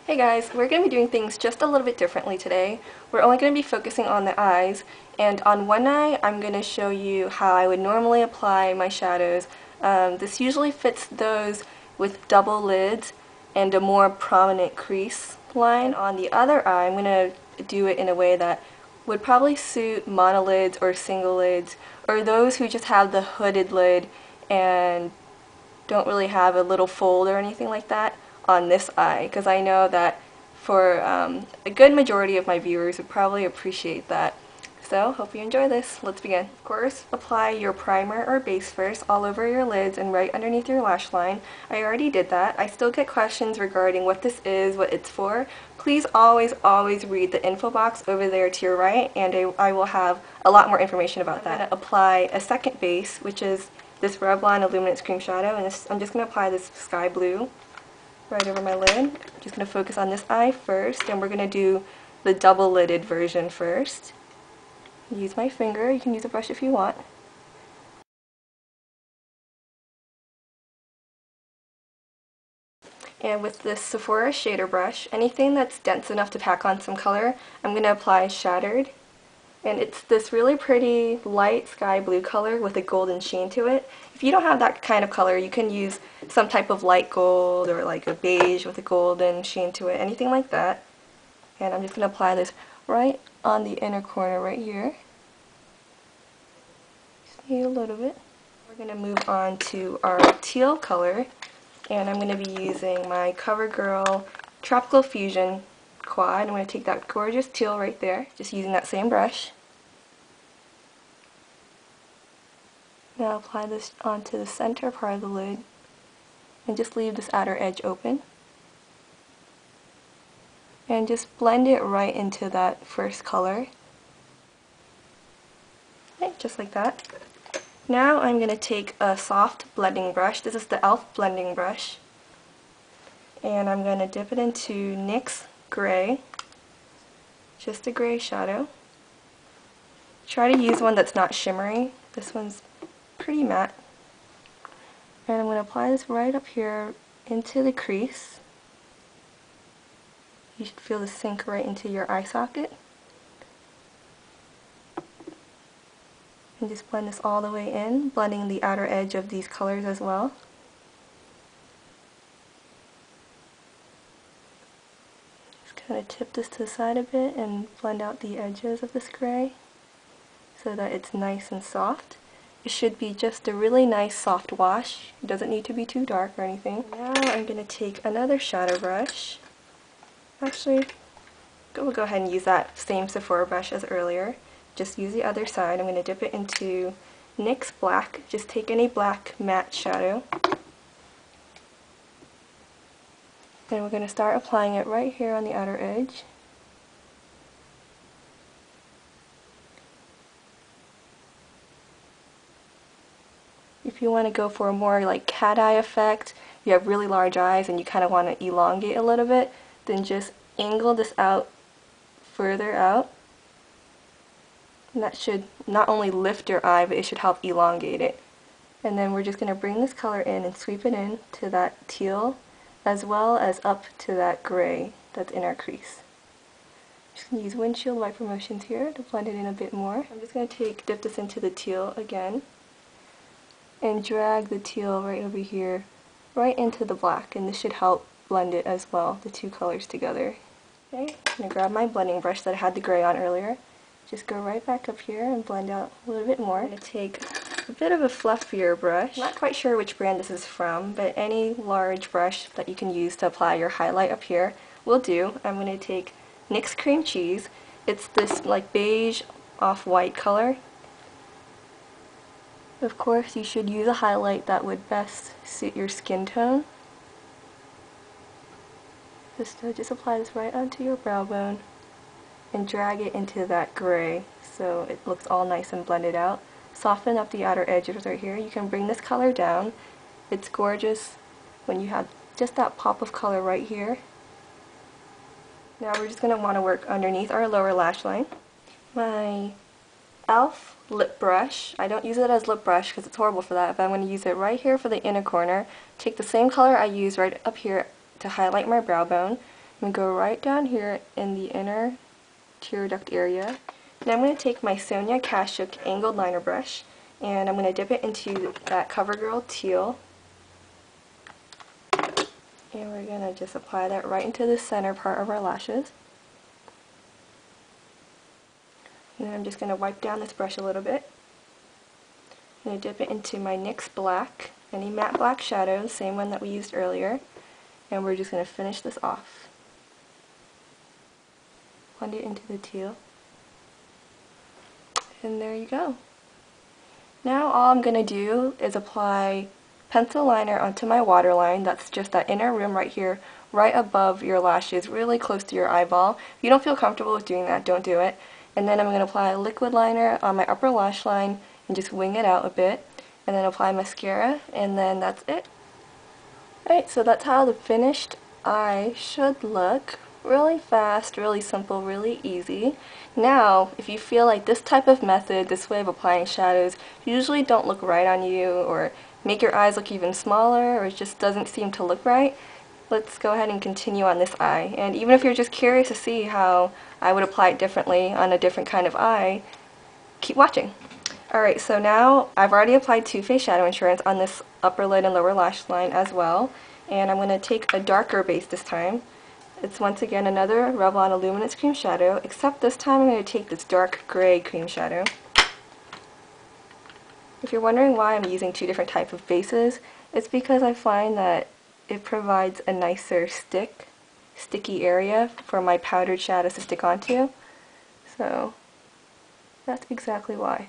Hey guys, we're going to be doing things just a little bit differently today. We're only going to be focusing on the eyes, and on one eye I'm going to show you how I would normally apply my shadows. This usually fits those with double lids and a more prominent crease line. On the other eye I'm going to do it in a way that would probably suit monolids or single lids, or those who just have the hooded lid and don't really have a little fold or anything like that on this eye, because I know that for a good majority of my viewers would probably appreciate that. So, hope you enjoy this. Let's begin. Of course, apply your primer or base first all over your lids and right underneath your lash line. I already did that. I still get questions regarding what this is, what it's for. Please always read the info box over there to your right, and I will have a lot more information about that. I'm going to apply a second base, which is this Revlon Illuminance Creme Shadow, and I'm just going to apply this sky blue right over my lid. I'm just going to focus on this eye first, and we're going to do the double lidded version first. Use my finger, you can use a brush if you want. And with this Sephora shader brush, anything that's dense enough to pack on some color, I'm going to apply Shattered. And it's this really pretty light sky blue color with a golden sheen to it. If you don't have that kind of color, you can use some type of light gold or like a beige with a golden sheen to it, anything like that. And I'm just going to apply this right on the inner corner right here. Just need a little bit. We're going to move on to our teal color, and I'm going to be using my Covergirl Tropical Fusion quad. I'm going to take that gorgeous teal right there, just using that same brush. Now apply this onto the center part of the lid and just leave this outer edge open. And just blend it right into that first color. Okay, just like that. Now I'm going to take a soft blending brush. This is the e.l.f. blending brush. And I'm going to dip it into NYX Gray. Just a gray shadow. Try to use one that's not shimmery. This one's pretty matte. And I'm going to apply this right up here into the crease. You should feel the sink right into your eye socket. And just blend this all the way in, blending the outer edge of these colors as well. Just kind of tip this to the side a bit and blend out the edges of this gray so that it's nice and soft. It should be just a really nice soft wash. It doesn't need to be too dark or anything. Now I'm going to take another shadow brush. Actually, we'll go ahead and use that same Sephora brush as earlier. Just use the other side. I'm going to dip it into NYX Black. Just take any black matte shadow. And we're going to start applying it right here on the outer edge. If you want to go for a more like cat eye effect, you have really large eyes and you kind of want to elongate a little bit, then just angle this out further out. And that should not only lift your eye, but it should help elongate it. And then we're just going to bring this color in and sweep it in to that teal, as well as up to that gray that's in our crease. Just going to use windshield wiper motions here to blend it in a bit more. I'm just going to dip this into the teal again, and drag the teal right over here, right into the black, and this should help blend it as well, the two colors together. Okay, I'm going to grab my blending brush that I had the gray on earlier, just go right back up here and blend out a little bit more. I'm going to take a bit of a fluffier brush. I'm not quite sure which brand this is from, but any large brush that you can use to apply your highlight up here will do. I'm going to take NYX Cream Cheese. It's this like beige off-white color. Of course, you should use a highlight that would best suit your skin tone. Just apply this right onto your brow bone and drag it into that gray so it looks all nice and blended out. Soften up the outer edges right here. You can bring this color down. It's gorgeous when you have just that pop of color right here. Now we're just going to want to work underneath our lower lash line. My e.l.f. lip brush. I don't use it as lip brush because it's horrible for that, but I'm going to use it right here for the inner corner. Take the same color I used right up here to highlight my brow bone. I'm going to go right down here in the inner tear duct area. Now I'm going to take my Sonia Kashuk angled liner brush, and I'm going to dip it into that Covergirl Teal. And we're going to just apply that right into the center part of our lashes. And then I'm just going to wipe down this brush a little bit. I'm going to dip it into my NYX Black, any matte black shadows, same one that we used earlier. And we're just going to finish this off. Blend it into the teal. And there you go. Now all I'm going to do is apply pencil liner onto my waterline. That's just that inner rim right here, right above your lashes, really close to your eyeball. If you don't feel comfortable with doing that, don't do it. And then I'm going to apply a liquid liner on my upper lash line and just wing it out a bit. And then apply mascara, and then that's it. Alright, so that's how the finished eye should look. Really fast, really simple, really easy. Now, if you feel like this type of method, this way of applying shadows, usually don't look right on you or make your eyes look even smaller or it just doesn't seem to look right, let's go ahead and continue on this eye. And even if you're just curious to see how I would apply it differently on a different kind of eye, keep watching. Alright, so now I've already applied Too Faced Shadow Insurance on this upper lid and lower lash line as well. And I'm going to take a darker base this time. It's once again another Revlon Illuminance Creme Shadow, except this time I'm going to take this dark gray cream shadow. If you're wondering why I'm using two different types of bases, it's because I find that it provides a nicer sticky area for my powdered shadows to stick onto. So that's exactly why.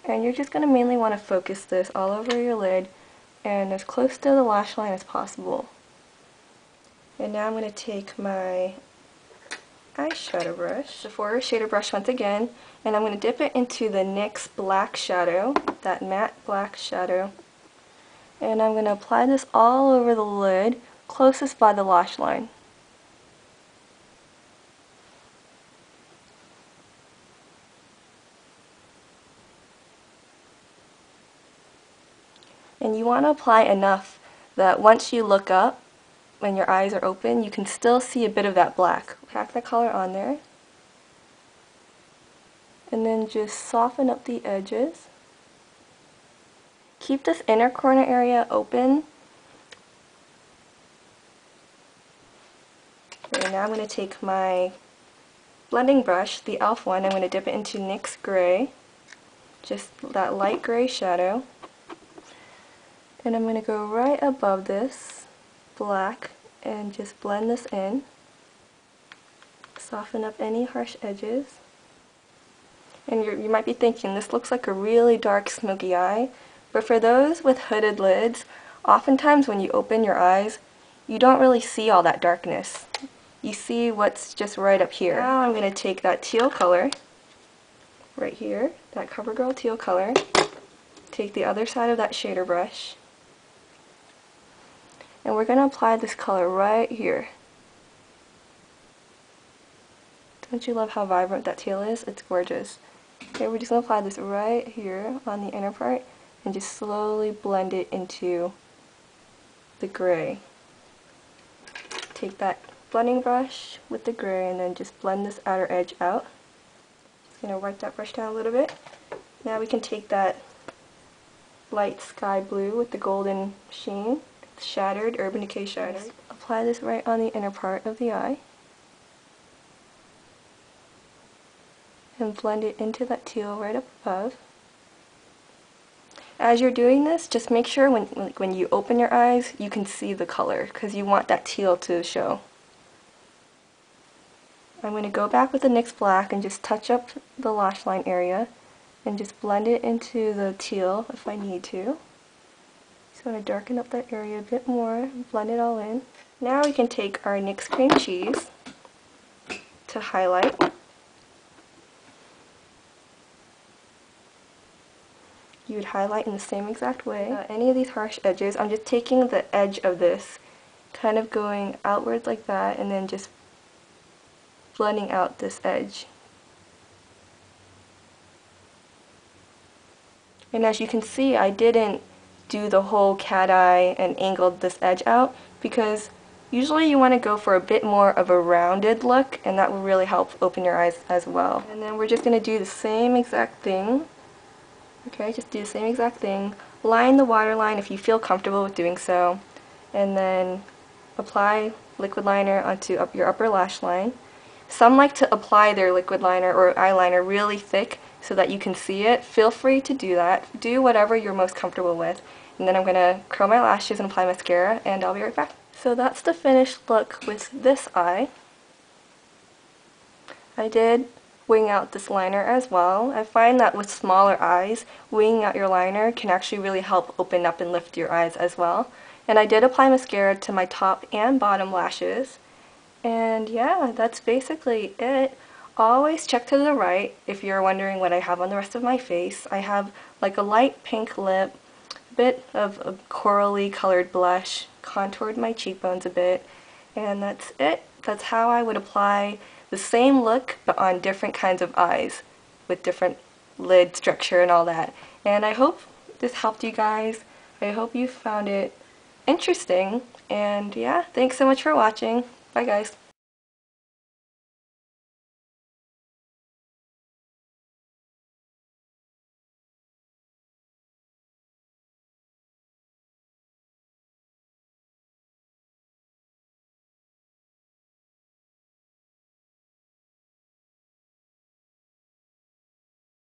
And you're just going to mainly want to focus this all over your lid and as close to the lash line as possible. And now I'm going to take my eyeshadow brush, Sephora shader brush once again, and I'm going to dip it into the NYX black shadow, that matte black shadow. And I'm going to apply this all over the lid, closest by the lash line. And you want to apply enough that once you look up, when your eyes are open, you can still see a bit of that black. Pack that color on there. And then just soften up the edges. Keep this inner corner area open. And now I'm going to take my blending brush, the e.l.f. one, I'm going to dip it into NYX Gray. Just that light gray shadow. And I'm going to go right above this black and just blend this in. Soften up any harsh edges. And you might be thinking, this looks like a really dark smoky eye, but for those with hooded lids, oftentimes when you open your eyes, you don't really see all that darkness. You see what's just right up here. Now I'm going to take that teal color, right here, that CoverGirl teal color, take the other side of that shader brush, and we're going to apply this color right here. Don't you love how vibrant that teal is? It's gorgeous. Okay, we're just going to apply this right here on the inner part and just slowly blend it into the gray. Take that blending brush with the gray and then just blend this outer edge out. Just going to wipe that brush down a little bit. Now we can take that light sky blue with the golden sheen, Shattered, Urban Decay Shadows. Apply this right on the inner part of the eye. And blend it into that teal right up above. As you're doing this, just make sure when you open your eyes, you can see the color, because you want that teal to show. I'm going to go back with the NYX Black and just touch up the lash line area and just blend it into the teal if I need to. Just want to darken up that area a bit more, blend it all in. Now we can take our NYX Cream Cheese to highlight. You would highlight in the same exact way. Any of these harsh edges, I'm just taking the edge of this, kind of going outward like that, and then just blending out this edge. And as you can see, I didn't do the whole cat eye and angled this edge out because Usually you want to go for a bit more of a rounded look, and that will really help open your eyes as well. And then we're just going to do the same exact thing. Okay, just do the same exact thing. Line the waterline if you feel comfortable with doing so, and then apply liquid liner onto your upper lash line. Some like to apply their liquid liner or eyeliner really thick so that you can see it. Feel free to do that. Do whatever you're most comfortable with. And then I'm going to curl my lashes and apply mascara, and I'll be right back. So that's the finished look with this eye. I did wing out this liner as well. I find that with smaller eyes, winging out your liner can actually really help open up and lift your eyes as well. And I did apply mascara to my top and bottom lashes. And yeah, that's basically it. Always check to the right if you're wondering what I have on the rest of my face. I have like a light pink lip, a bit of a corally colored blush, contoured my cheekbones a bit, and that's it. That's how I would apply the same look but on different kinds of eyes with different lid structure and all that. And I hope this helped you guys. I hope you found it interesting, and yeah, thanks so much for watching. Bye guys.